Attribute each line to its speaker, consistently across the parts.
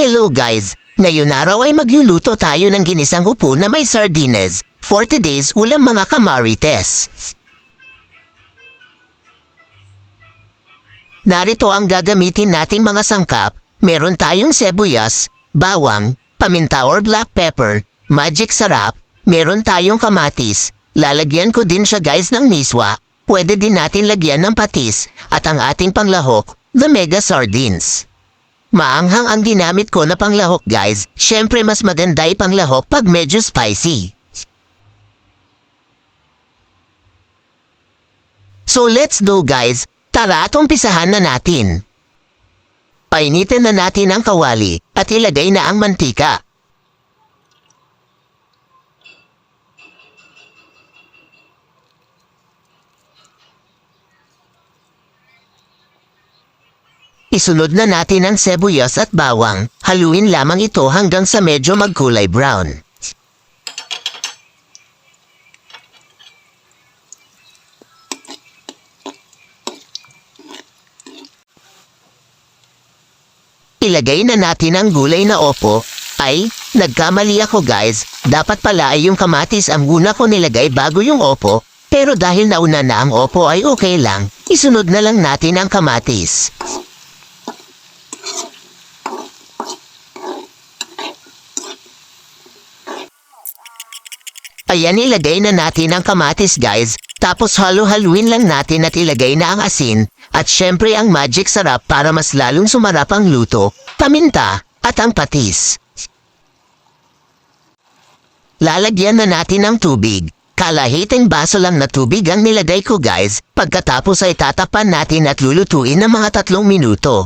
Speaker 1: Hello guys! Ngayon araw ay magluluto tayo ng ginisang upo na may sardines. For today's ulam mga kamarites. Narito ang gagamitin nating mga sangkap. Meron tayong sibuyas, bawang, paminta or black pepper, magic sarap, meron tayong kamatis. Lalagyan ko din siya guys ng miswa. Pwede din natin lagyan ng patis at ang ating panglahok, the mega sardines. Maanghang ang ginamit ko na panglahok guys. Syempre mas maganda panglahok pag medyo spicy. So let's go guys. Tara at umpisahan na natin. Painitin na natin ang kawali at ilagay na ang mantika. Isunod na natin ang sibuyas at bawang. Haluin lamang ito hanggang sa medyo magkulay brown. Ilagay na natin ang gulay na opo. Ay, nagkamali ako guys. Dapat pala ay yung kamatis ang una ko nilagay bago yung opo. Pero dahil nauna na ang opo ay okay lang. Isunod na lang natin ang kamatis. Ayan, ilagay na natin ang kamatis guys, tapos halo-haluin lang natin at ilagay na ang asin, at syempre ang magic sarap para mas lalong sumarap ang luto, paminta, at ang patis. Lalagyan na natin ng tubig. Kalahiting baso lang na tubig ang nilagay ko guys, pagkatapos ay tatapan natin at lulutuin ng mga 3 minuto.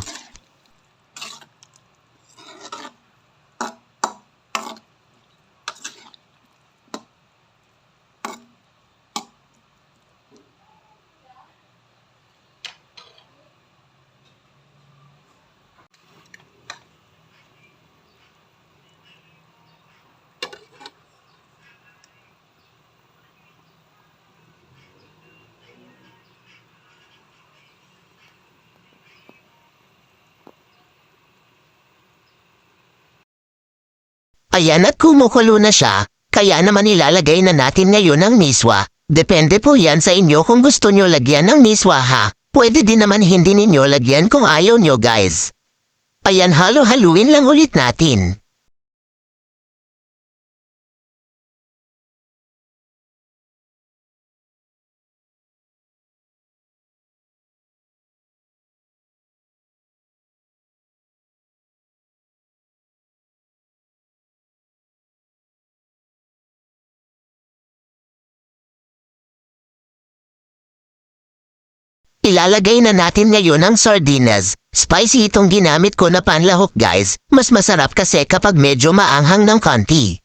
Speaker 1: Ayan at kumukulo na siya, kaya naman ilalagay na natin ngayon ang miswa. Depende po yan sa inyo kung gusto nyo lagyan ng miswa ha. Pwede din naman hindi ninyo lagyan kung ayaw nyo guys. Ayan, halo-haluin lang ulit natin. Ilalagay na natin ngayon ang sardinas. Spicy itong ginamit ko na panlahok guys. Mas masarap kasi kapag medyo maanghang ng konti.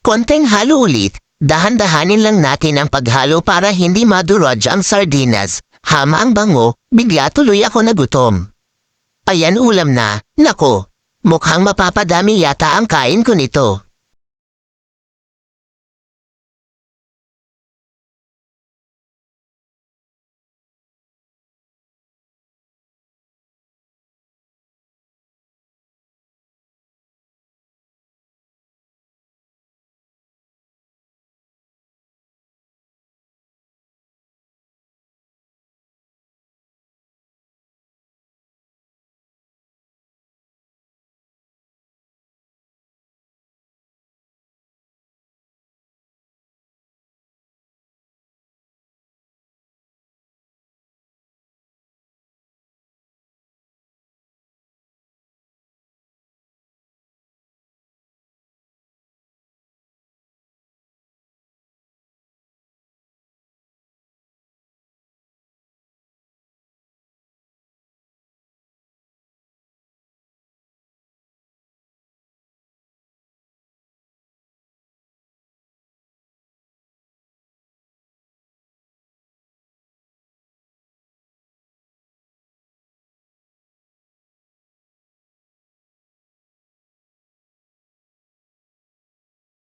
Speaker 1: Konting halo ulit. Dahan-dahanin lang natin ang paghalo para hindi madurog ang sardinas. Hama ang bango, bigla tuloy ako nagutom. Ayan, ulam na. Nako, mukhang mapapadami yata ang kain ko nito.